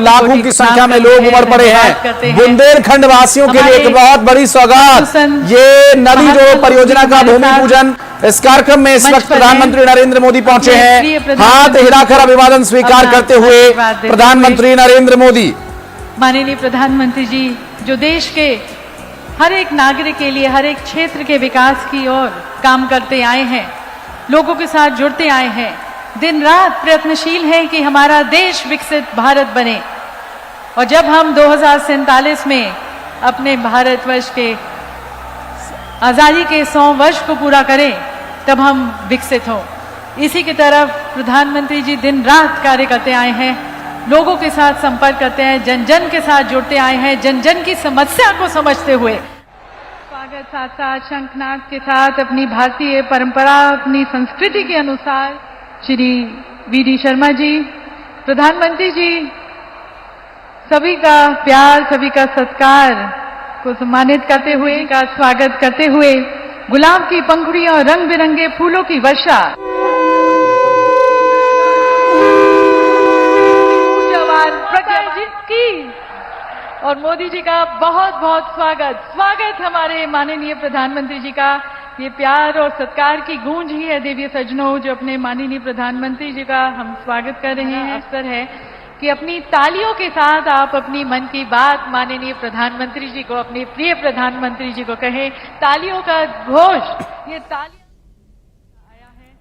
लाखों की संख्या में लोग उमड़ पड़े हैं। बुंदेलखंड वासियों के लिए एक बहुत बड़ी सौगात, ये नदी जोड़ो परियोजना का भूमि पूजन। इस कार्यक्रम में इस वक्त प्रधानमंत्री नरेंद्र मोदी पहुंचे हैं। हाथ हिलाकर अभिवादन स्वीकार करते हुए प्रधानमंत्री नरेंद्र मोदी। माननीय प्रधानमंत्री जी, जो देश के हर एक नागरिक के लिए, हर एक क्षेत्र के विकास की ओर काम करते आए हैं, लोगों के साथ जुड़ते आए हैं, दिन रात प्रयत्नशील हैं कि हमारा देश विकसित भारत बने। और जब हम 2047 में अपने भारतवर्ष के आज़ादी के 100 वर्ष को पूरा करें, तब हम विकसित हों। इसी की तरफ प्रधानमंत्री जी दिन रात कार्य करते आए हैं, लोगों के साथ संपर्क करते हैं, जन जन के साथ जुड़ते आए हैं, जन जन की समस्या को समझते हुए। स्वागत साथ साथ शंखनाद के साथ अपनी भारतीय परंपरा, अपनी संस्कृति के अनुसार श्री वी.डी. शर्मा जी, प्रधानमंत्री जी, सभी का प्यार, सभी का सत्कार को सम्मानित करते हुए, का स्वागत करते हुए गुलाब की पंखुड़ियों और रंग बिरंगे फूलों की वर्षा की और मोदी जी का बहुत बहुत स्वागत हमारे माननीय प्रधानमंत्री जी का। ये प्यार और सत्कार की गूंज ही है देवी सज्जनों, जो अपने माननीय प्रधानमंत्री जी का हम स्वागत कर रहे हैं। अवसर है कि अपनी तालियों के साथ आप अपनी मन की बात माननीय प्रधानमंत्री जी को, अपने प्रिय प्रधानमंत्री जी को कहें। तालियों का घोष, ये तालियां आया है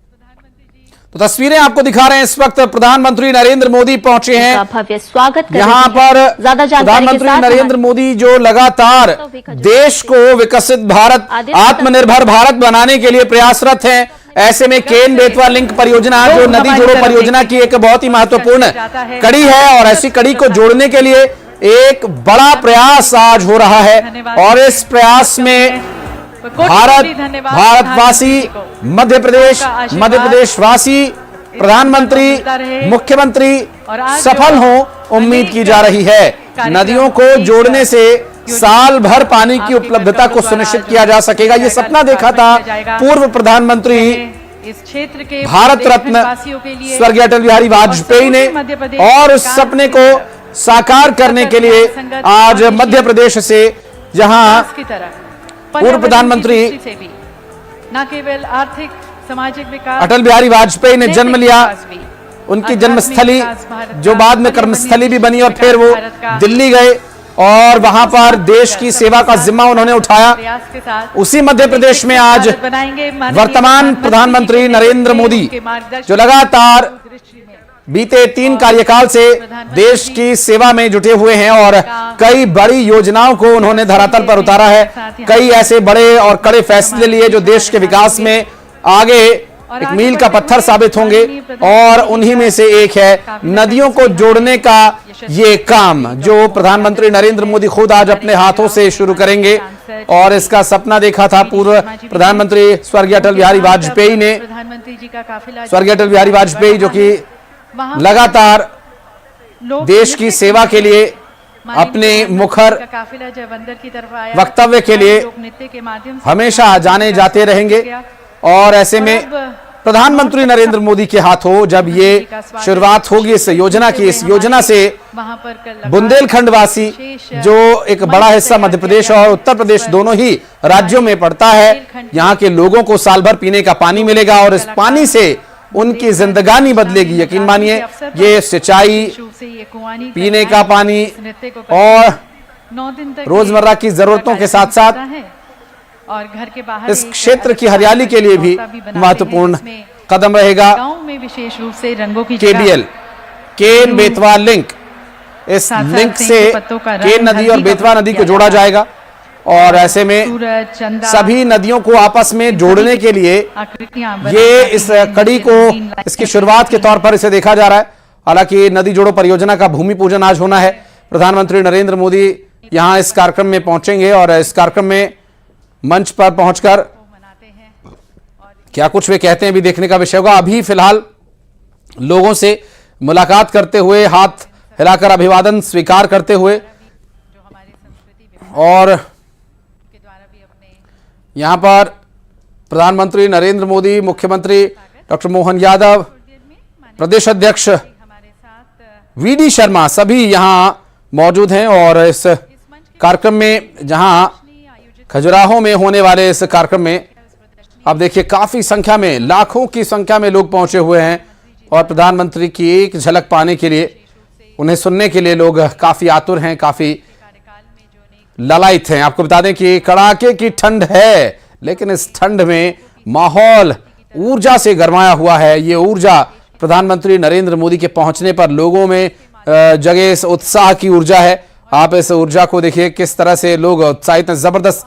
प्रधानमंत्री जी। तो तस्वीरें आपको दिखा रहे हैं, इस वक्त प्रधानमंत्री नरेंद्र मोदी पहुंचे हैं। भव्य स्वागत यहाँ पर प्रधानमंत्री नरेंद्र मोदी जो लगातार देश को विकसित भारत, आत्मनिर्भर भारत बनाने के लिए प्रयासरत हैं। ऐसे में केन बेतवा लिंक परियोजना, जो नदी जोड़ो परियोजना की एक बहुत ही महत्वपूर्ण कड़ी है, और ऐसी कड़ी को जोड़ने के लिए एक बड़ा प्रयास आज हो रहा है। और इस प्रयास में भारतवासी, मध्य प्रदेश वासी, प्रधानमंत्री, मुख्यमंत्री सफल हों, उम्मीद की जा रही है। नदियों को जोड़ने से साल भर पानी की उपलब्धता को सुनिश्चित किया जा सकेगा। ये सपना देखा था पूर्व प्रधानमंत्री, इस क्षेत्र के भारत रत्न स्वर्गीय अटल बिहारी वाजपेयी ने, और उस सपने को साकार करने के लिए आज मध्य प्रदेश से, जहां पूर्व प्रधानमंत्री न केवल आर्थिक सामाजिक विकास अटल बिहारी वाजपेयी ने जन्म लिया, उनकी जन्मस्थली जो बाद में कर्मस्थली भी बनी, और फिर वो दिल्ली गए और वहां पर देश की सेवा का जिम्मा उन्होंने उठाया। उसी मध्य प्रदेश में आज वर्तमान प्रधानमंत्री नरेंद्र मोदी, जो लगातार बीते 3 कार्यकाल से देश की सेवा में जुटे हुए हैं, और कई बड़ी योजनाओं को उन्होंने धरातल पर उतारा है। कई ऐसे बड़े और कड़े फैसले लिए जो देश के विकास में आगे एक मील का पत्थर साबित होंगे, और उन्हीं में से एक है नदियों को जोड़ने का ये काम, जो प्रधानमंत्री नरेंद्र मोदी खुद आज अपने हाथों से शुरू करेंगे। और इसका सपना देखा था पूर्व प्रधानमंत्री स्वर्गीय अटल बिहारी वाजपेयी ने। स्वर्गीय अटल बिहारी वाजपेयी जो कि लगातार देश की सेवा के लिए अपने मुखर वक्तव्य के लिए हमेशा जाने जाते रहेंगे। और ऐसे में प्रधानमंत्री नरेंद्र मोदी के हाथों जब ये शुरुआत होगी इस योजना की, इस योजना से बुंदेलखंड वासी, जो एक बड़ा हिस्सा मध्य प्रदेश और उत्तर प्रदेश दोनों ही राज्यों में पड़ता है, यहाँ के लोगों को साल भर पीने का पानी मिलेगा, और इस पानी से उनकी जिंदगानी बदलेगी। यकीन मानिए, ये सिंचाई, पीने का पानी और रोजमर्रा की जरूरतों के साथ साथ और घर के बाहर इस क्षेत्र की हरियाली के लिए भी महत्वपूर्ण कदम रहेगा। गांव में विशेष रूप से रंगों की केबीएल, केन बेतवा लिंक, इस लिंक से केन नदी और बेतवा नदी को जोड़ा जाएगा, और ऐसे में सभी नदियों को आपस में जोड़ने के लिए ये इस कड़ी को, इसकी शुरुआत के तौर पर इसे देखा जा रहा है। हालांकि नदी जोड़ो परियोजना का भूमि पूजन आज होना है। प्रधानमंत्री नरेंद्र मोदी यहां इस कार्यक्रम में पहुंचेंगे, और इस कार्यक्रम में मंच पर पहुंचकर क्या कुछ वे कहते हैं भी देखने का विषय होगा। अभी फिलहाल लोगों से मुलाकात करते हुए, हाथ हिलाकर अभिवादन स्वीकार करते हुए, और यहां पर प्रधानमंत्री नरेंद्र मोदी, मुख्यमंत्री डॉक्टर मोहन यादव, प्रदेश अध्यक्ष वीडी शर्मा सभी यहां मौजूद हैं। और इस कार्यक्रम में, जहां खजुराहो में होने वाले इस कार्यक्रम में अब देखिए काफी संख्या में, लाखों की संख्या में लोग पहुंचे हुए हैं और प्रधानमंत्री की एक झलक पाने के लिए, उन्हें सुनने के लिए लोग काफी आतुर हैं, काफी ललायित हैं। आपको बता दें कि कड़ाके की ठंड है, लेकिन इस ठंड में माहौल ऊर्जा से गरमाया हुआ है। ये ऊर्जा प्रधानमंत्री नरेंद्र मोदी के पहुंचने पर लोगों में जगह इस उत्साह की ऊर्जा है। आप इस ऊर्जा को देखिए, किस तरह से लोग उत्साहित हैं। जबरदस्त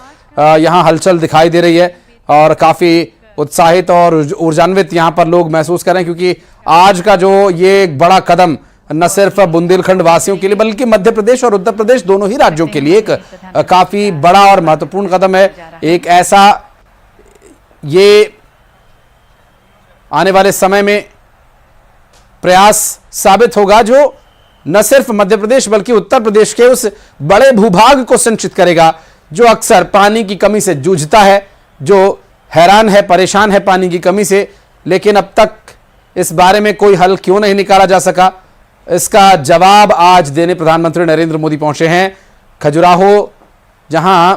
यहां हलचल दिखाई दे रही है और काफी उत्साहित और ऊर्जान्वित यहां पर लोग महसूस कर रहे हैं, क्योंकि आज का जो ये एक बड़ा कदम न सिर्फ बुंदेलखंड वासियों के लिए बल्कि मध्य प्रदेश और उत्तर प्रदेश दोनों ही राज्यों के लिए एक काफी बड़ा और महत्वपूर्ण कदम है। एक ऐसा ये आने वाले समय में प्रयास साबित होगा जो न सिर्फ मध्य प्रदेश बल्कि उत्तर प्रदेश के उस बड़े भूभाग को संचित करेगा जो अक्सर पानी की कमी से जूझता है, जो हैरान है, परेशान है पानी की कमी से, लेकिन अब तक इस बारे में कोई हल क्यों नहीं निकाला जा सका, इसका जवाब आज देने प्रधानमंत्री नरेंद्र मोदी पहुंचे हैं खजुराहो, जहां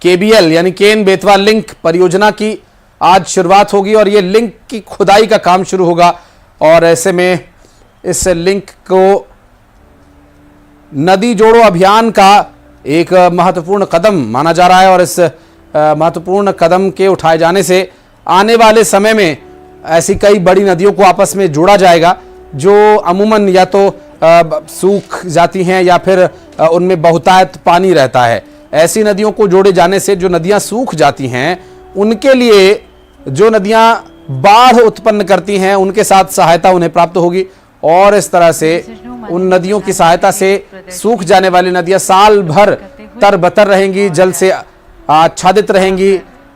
केबीएल यानी केन बेतवा लिंक परियोजना की आज शुरुआत होगी और यह लिंक की खुदाई का काम शुरू होगा। और ऐसे में इस लिंक को नदी जोड़ो अभियान का एक महत्वपूर्ण कदम माना जा रहा है और इस महत्वपूर्ण कदम के उठाए जाने से आने वाले समय में ऐसी कई बड़ी नदियों को आपस में जोड़ा जाएगा जो अमूमन या तो सूख जाती हैं या फिर उनमें बहुतायत पानी रहता है। ऐसी नदियों को जोड़े जाने से जो नदियां सूख जाती हैं उनके लिए, जो नदियां बाढ़ उत्पन्न करती हैं उनके साथ सहायता उन्हें प्राप्त होगी और इस तरह से उन नदियों की सहायता से सूख जाने वाली नदियां साल भर तरबतर रहेंगी, जल से आच्छादित रहेंगी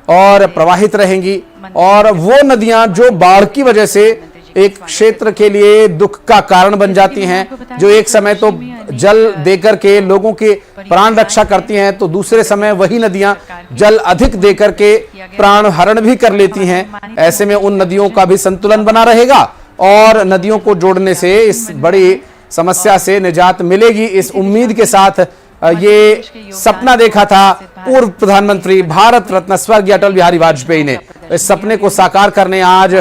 और प्रवाहित रहेंगी। और वो नदियां जो बाढ़ की वजह से एक क्षेत्र के लिए दुख का कारण बन जाती हैं, जो एक समय तो जल देकर के लोगों के प्राण रक्षा करती हैं, तो दूसरे समय वही नदियां जल अधिक देकर के प्राण हरण भी कर लेती हैं। ऐसे में उन नदियों का भी संतुलन बना रहेगा और नदियों को जोड़ने से इस बड़ी समस्या से निजात मिलेगी। इस उम्मीद के साथ ये सपना देखा था पूर्व प्रधानमंत्री भारत रत्न स्वर्गीय अटल बिहारी वाजपेयी ने। इस सपने को साकार करने आज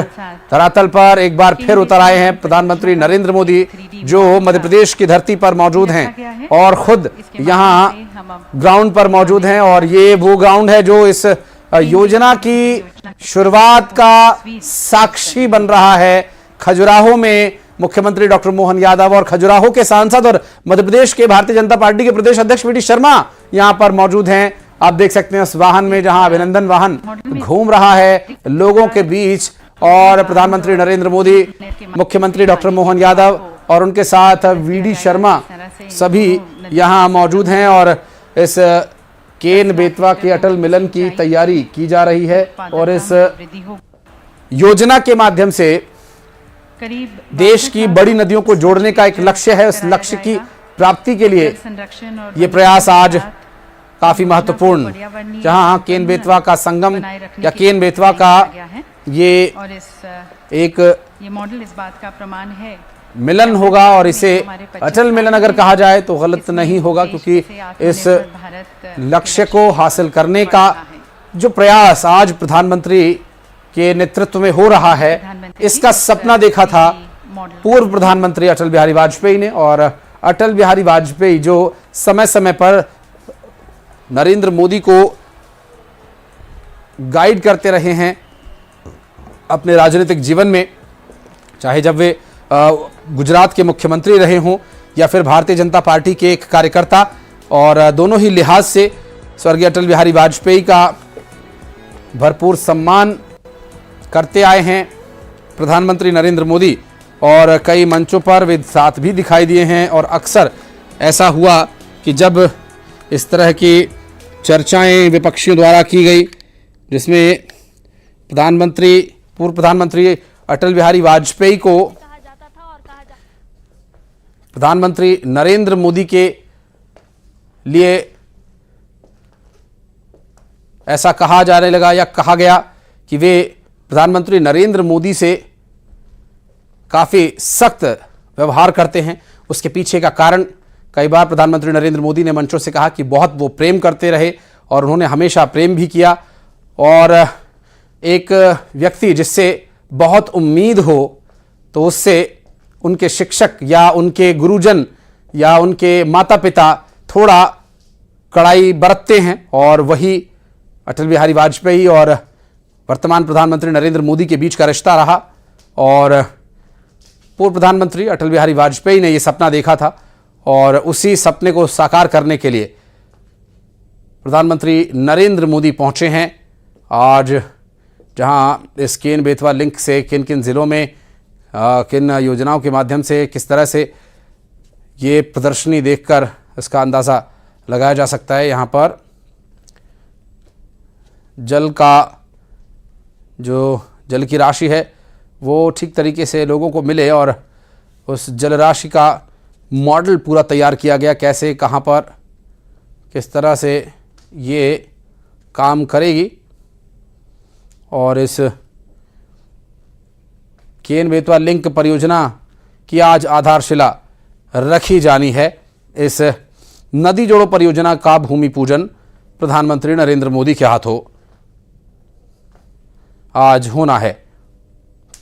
धरातल पर एक बार फिर उतर आए हैं प्रधानमंत्री नरेंद्र मोदी, जो मध्य प्रदेश की धरती पर मौजूद हैं और खुद यहाँ ग्राउंड पर मौजूद हैं। और ये वो ग्राउंड है जो इस योजना की शुरुआत का साक्षी बन रहा है। खजुराहो में मुख्यमंत्री डॉक्टर मोहन यादव और खजुराहो के सांसद और मध्य प्रदेश के भारतीय जनता पार्टी के प्रदेश अध्यक्ष वीडी शर्मा यहां पर मौजूद हैं। आप देख सकते हैं उस वाहन में, जहां अभिनंदन वाहन घूम रहा है लोगों के बीच और प्रधानमंत्री नरेंद्र मोदी, मुख्यमंत्री डॉक्टर मोहन यादव और उनके साथ वीडी शर्मा सभी यहां मौजूद हैं और इस केन बेतवा के अटल मिलन की तैयारी की जा रही है। और इस योजना के माध्यम से देश की बड़ी नदियों को जोड़ने का एक लक्ष्य है। उस लक्ष्य की प्राप्ति के लिए ये प्रयास आज काफी महत्वपूर्ण, जहां केन बेतवा का संगम या केन बेतवा का ये एक मॉडल इस बात का प्रमाण है मिलन होगा और इसे अटल मिलन अगर कहा जाए तो गलत नहीं होगा, क्योंकि इस लक्ष्य को हासिल करने का जो प्रयास आज प्रधानमंत्री के नेतृत्व में हो रहा है, इसका सपना देखा था पूर्व प्रधानमंत्री अटल बिहारी वाजपेयी ने। और अटल बिहारी वाजपेयी जो समय समय पर नरेंद्र मोदी को गाइड करते रहे हैं अपने राजनीतिक जीवन में, चाहे जब वे गुजरात के मुख्यमंत्री रहे हों या फिर भारतीय जनता पार्टी के एक कार्यकर्ता, और दोनों ही लिहाज से स्वर्गीय अटल बिहारी वाजपेयी का भरपूर सम्मान करते आए हैं प्रधानमंत्री नरेंद्र मोदी। और कई मंचों पर वे साथ भी दिखाई दिए हैं और अक्सर ऐसा हुआ कि जब इस तरह की चर्चाएं विपक्षियों द्वारा की गई, जिसमें पूर्व प्रधानमंत्री अटल बिहारी वाजपेयी को प्रधानमंत्री नरेंद्र मोदी के लिए ऐसा कहा जाने लगा या कहा गया कि वे प्रधानमंत्री नरेंद्र मोदी से काफी सख्त व्यवहार करते हैं। उसके पीछे का कारण कई बार प्रधानमंत्री नरेंद्र मोदी ने मंचों से कहा कि बहुत वो प्रेम करते रहे और उन्होंने हमेशा प्रेम भी किया। और एक व्यक्ति जिससे बहुत उम्मीद हो तो उससे उनके शिक्षक या उनके गुरुजन या उनके माता पिता थोड़ा कड़ाई बरतते हैं। और वही अटल बिहारी वाजपेयी और वर्तमान प्रधानमंत्री नरेंद्र मोदी के बीच का रिश्ता रहा। और पूर्व प्रधानमंत्री अटल बिहारी वाजपेयी ने यह सपना देखा था और उसी सपने को साकार करने के लिए प्रधानमंत्री नरेंद्र मोदी पहुंचे हैं आज, जहां इस केन बेतवा लिंक से किन किन जिलों में किन योजनाओं के माध्यम से किस तरह से ये प्रदर्शनी देखकर इसका अंदाज़ा लगाया जा सकता है। यहाँ पर जल की राशि है वो ठीक तरीके से लोगों को मिले और उस जल राशि का मॉडल पूरा तैयार किया गया, कैसे कहाँ पर किस तरह से ये काम करेगी। और इस केन बेतवा लिंक परियोजना की आज आधारशिला रखी जानी है। इस नदी जोड़ो परियोजना का भूमि पूजन प्रधानमंत्री नरेंद्र मोदी के हाथों आज होना है।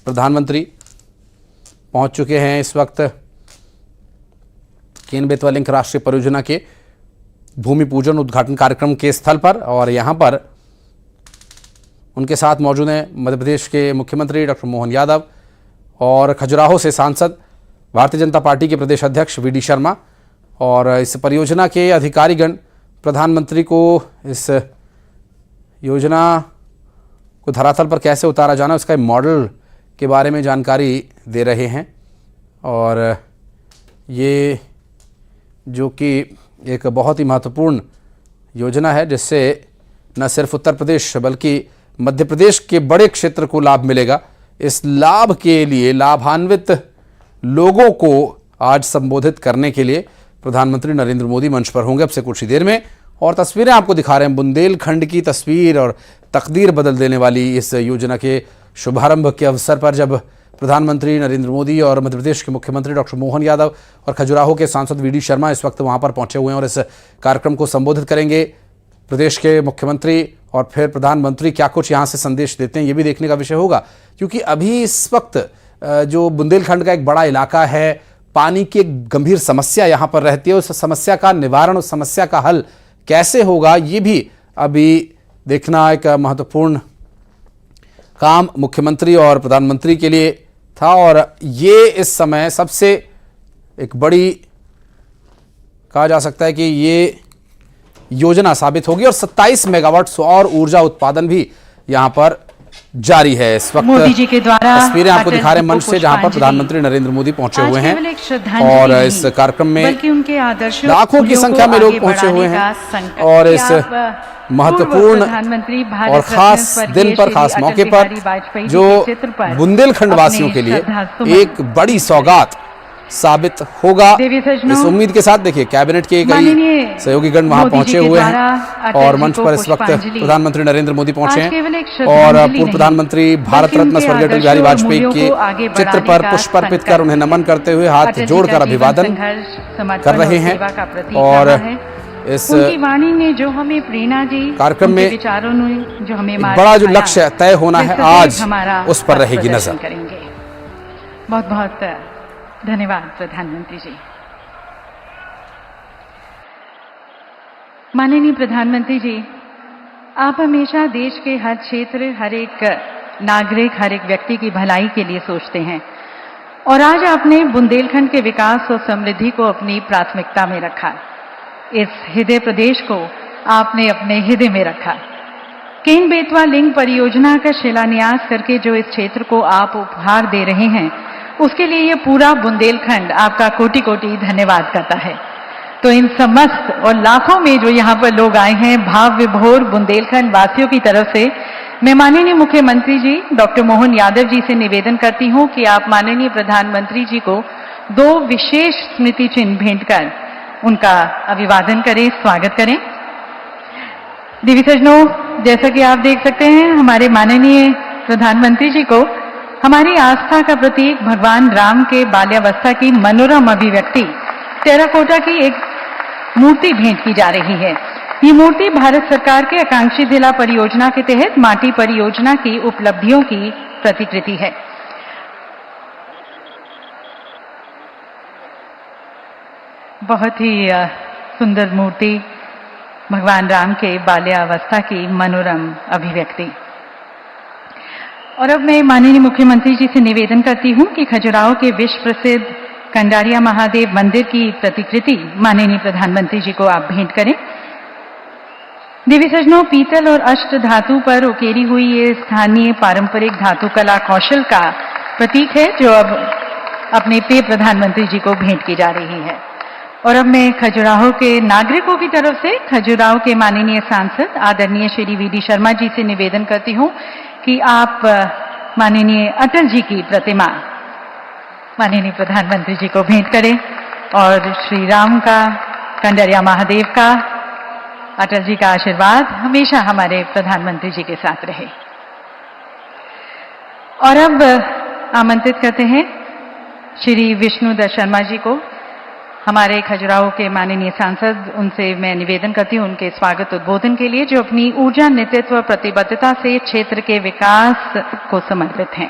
प्रधानमंत्री पहुंच चुके हैं इस वक्त केन बेतवा लिंक राष्ट्रीय परियोजना के भूमि पूजन उद्घाटन कार्यक्रम के स्थल पर। और यहां पर उनके साथ मौजूद हैं मध्य प्रदेश के मुख्यमंत्री डॉक्टर मोहन यादव और खजुराहो से सांसद भारतीय जनता पार्टी के प्रदेश अध्यक्ष वी डी शर्मा। और इस परियोजना के अधिकारीगण प्रधानमंत्री को इस योजना को धरातल पर कैसे उतारा जाना, उसका मॉडल के बारे में जानकारी दे रहे हैं। और ये जो कि एक बहुत ही महत्वपूर्ण योजना है जिससे न सिर्फ उत्तर प्रदेश बल्कि मध्य प्रदेश के बड़े क्षेत्र को लाभ मिलेगा। इस लाभ के लिए लाभान्वित लोगों को आज संबोधित करने के लिए प्रधानमंत्री नरेंद्र मोदी मंच पर होंगे अब से कुछ ही देर में। और तस्वीरें आपको दिखा रहे हैं बुंदेलखंड की तस्वीर और तकदीर बदल देने वाली इस योजना के शुभारंभ के अवसर पर जब प्रधानमंत्री नरेंद्र मोदी और मध्य प्रदेश के मुख्यमंत्री डॉक्टर मोहन यादव और खजुराहो के सांसद वी डी शर्मा इस वक्त वहां पर पहुंचे हुए हैं और इस कार्यक्रम को संबोधित करेंगे। प्रदेश के मुख्यमंत्री और फिर प्रधानमंत्री क्या कुछ यहां से संदेश देते हैं ये भी देखने का विषय होगा, क्योंकि अभी इस वक्त जो बुंदेलखंड का एक बड़ा इलाका है, पानी की एक गंभीर समस्या यहां पर रहती है। उस समस्या का निवारण, उस समस्या का हल कैसे होगा ये भी अभी देखना एक महत्वपूर्ण काम मुख्यमंत्री और प्रधानमंत्री के लिए था। और ये इस समय सबसे एक बड़ी कहा जा सकता है कि ये योजना साबित होगी। और 27 मेगावाट सौर ऊर्जा उत्पादन भी यहां पर जारी है। इस वक्त मोदी जी के द्वारा तस्वीरें आपको दिखा रहे हैं मंच से जहां पर प्रधानमंत्री नरेंद्र मोदी पहुंचे हुए हैं और इस कार्यक्रम में लाखों की संख्या में लोग पहुंचे हुए हैं। और इस महत्वपूर्ण और खास दिन पर, खास मौके पर जो बुंदेलखंड वासियों के लिए एक बड़ी सौगात साबित होगा, इस उम्मीद के साथ देखिए कैबिनेट के कई सहयोगीगण वहां पहुंचे हुए हैं और मंच पर इस वक्त प्रधानमंत्री नरेंद्र मोदी पहुंचे हैं और पूर्व प्रधानमंत्री भारत रत्न स्वर्गीय अटल बिहारी वाजपेयी के चित्र पर पुष्प अर्पित कर उन्हें नमन करते हुए हाथ जोड़कर अभिवादन कर रहे हैं। और इस वाणी ने जो हमें प्रेरणा दी, कार्यक्रम में विचारों ने जो हमें बड़ा जो लक्ष्य तय होना है आज उस पर रहेगी नजर। बहुत बहुत धन्यवाद प्रधानमंत्री जी। माननीय प्रधानमंत्री जी, आप हमेशा देश के हर क्षेत्र, हर एक नागरिक, हर एक व्यक्ति की भलाई के लिए सोचते हैं और आज आपने बुंदेलखंड के विकास और समृद्धि को अपनी प्राथमिकता में रखा। इस हृदय प्रदेश को आपने अपने हृदय में रखा। केन बेतवा लिंक परियोजना का शिलान्यास करके जो इस क्षेत्र को आप उपहार दे रहे हैं उसके लिए ये पूरा बुंदेलखंड आपका कोटि कोटि धन्यवाद करता है। तो इन समस्त और लाखों में जो यहाँ पर लोग आए हैं भाव विभोर बुंदेलखंड वासियों की तरफ से मैं माननीय मुख्यमंत्री जी डॉक्टर मोहन यादव जी से निवेदन करती हूँ कि आप माननीय प्रधानमंत्री जी को 2 विशेष स्मृति चिन्ह भेंट कर उनका अभिवादन करें, स्वागत करें। देवी सज्जनों, जैसा कि आप देख सकते हैं हमारे माननीय प्रधानमंत्री जी को हमारी आस्था का प्रतीक भगवान राम के बाल्यावस्था की मनोरम अभिव्यक्ति टेराकोटा की एक मूर्ति भेंट की जा रही है। ये मूर्ति भारत सरकार के आकांक्षी जिला परियोजना के तहत माटी परियोजना की उपलब्धियों की प्रतिकृति है। बहुत ही सुंदर मूर्ति, भगवान राम के बाल्यावस्था की मनोरम अभिव्यक्ति। और अब मैं माननीय मुख्यमंत्री जी से निवेदन करती हूं कि खजुराहो के विश्व प्रसिद्ध कंडारिया महादेव मंदिर की प्रतिकृति माननीय प्रधानमंत्री जी को आप भेंट करें। देवी सजनों, पीतल और अष्ट धातु पर उकेरी हुई ये स्थानीय पारंपरिक धातु कला कौशल का प्रतीक है, जो अब अपने प्रिय प्रधानमंत्री जी को भेंट की जा रही है। और अब मैं खजुराहो के नागरिकों की तरफ से खजुराहो के माननीय सांसद आदरणीय श्री वी डी शर्मा जी से निवेदन करती हूं कि आप माननीय अटल जी की प्रतिमा माननीय प्रधानमंत्री जी को भेंट करें और श्री राम का, कंडारिया महादेव का, अटल जी का आशीर्वाद हमेशा हमारे प्रधानमंत्री जी के साथ रहे। और अब आमंत्रित करते हैं श्री विष्णुदत्त शर्मा जी को, हमारे खजुराहो के माननीय सांसद। उनसे मैं निवेदन करती हूं उनके स्वागत उद्बोधन के लिए, जो अपनी ऊर्जा, नेतृत्व, प्रतिबद्धता से क्षेत्र के विकास को समर्पित हैं।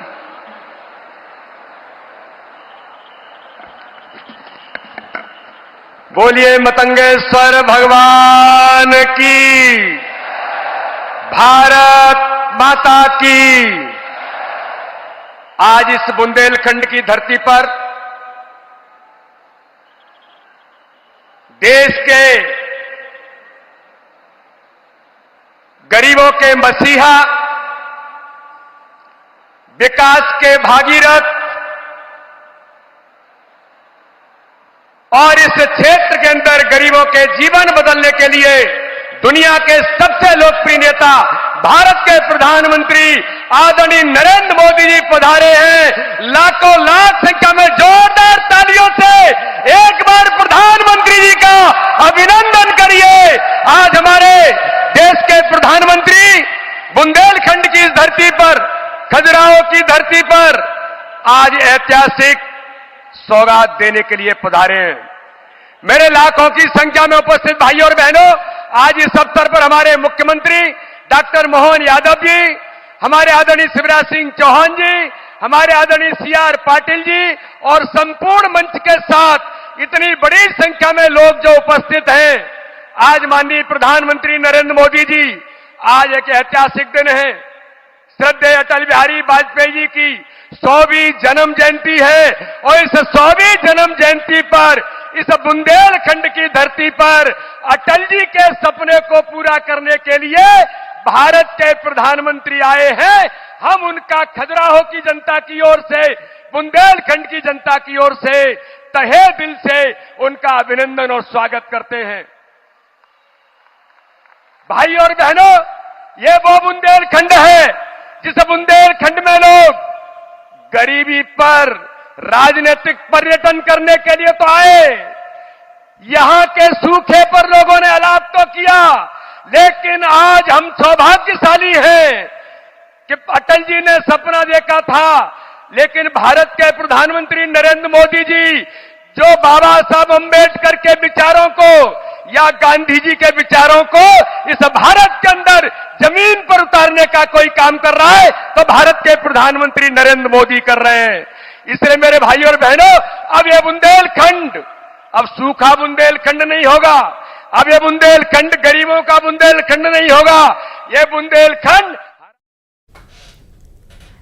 बोलिए मतंगेश्वर भगवान की, भारत माता की। आज इस बुंदेलखंड की धरती पर देश के गरीबों के मसीहा, विकास के भागीरथ और इस क्षेत्र के अंदर गरीबों के जीवन बदलने के लिए दुनिया के सबसे लोकप्रिय नेता भारत के प्रधानमंत्री आदरणीय नरेंद्र मोदी जी पधारे हैं। लाखों लाख संख्या में जोरदार तालियों से एक बार प्रधानमंत्री जी का अभिनंदन करिए। आज हमारे देश के प्रधानमंत्री बुंदेलखंड की इस धरती पर, खजुराहो की धरती पर आज ऐतिहासिक सौगात देने के लिए पधारे हैं। मेरे लाखों की संख्या में उपस्थित भाइयों और बहनों, आज इस अवसर पर हमारे मुख्यमंत्री डॉक्टर मोहन यादव जी, हमारे आदरणीय शिवराज सिंह चौहान जी, हमारे आदरणीय सीआर पाटिल जी और संपूर्ण मंच के साथ इतनी बड़ी संख्या में लोग जो उपस्थित हैं, आज माननीय प्रधानमंत्री नरेंद्र मोदी जी, आज एक ऐतिहासिक दिन है। श्रद्धेय अटल बिहारी वाजपेयी जी की 100वीं जन्म जयंती है और इस 100वीं जन्म जयंती पर इस बुंदेलखंड की धरती पर अटल जी के सपने को पूरा करने के लिए भारत के प्रधानमंत्री आए हैं। हम उनका खजुराहो की जनता की ओर से, बुंदेलखंड की जनता की ओर से तहे दिल से उनका अभिनंदन और स्वागत करते हैं। भाई और बहनों, ये वो बुंदेलखंड है जिस बुंदेलखंड में लोग गरीबी पर राजनीतिक पर्यटन करने के लिए तो आए, यहां के सूखे पर लोगों ने अलाप तो किया, लेकिन आज हम सौभाग्यशाली हैं कि अटल जी ने सपना देखा था, लेकिन भारत के प्रधानमंत्री नरेंद्र मोदी जी जो बाबा साहब अंबेडकर के विचारों को या गांधी जी के विचारों को इस भारत के अंदर जमीन पर उतारने का कोई काम कर रहा है, तो भारत के प्रधानमंत्री नरेंद्र मोदी कर रहे हैं। इसलिए मेरे भाइयों और बहनों, अब ये बुंदेलखंड अब सूखा बुंदेलखंड नहीं होगा, अब ये बुंदेलखंड गरीबों का बुंदेलखंड नहीं होगा, ये बुंदेलखंड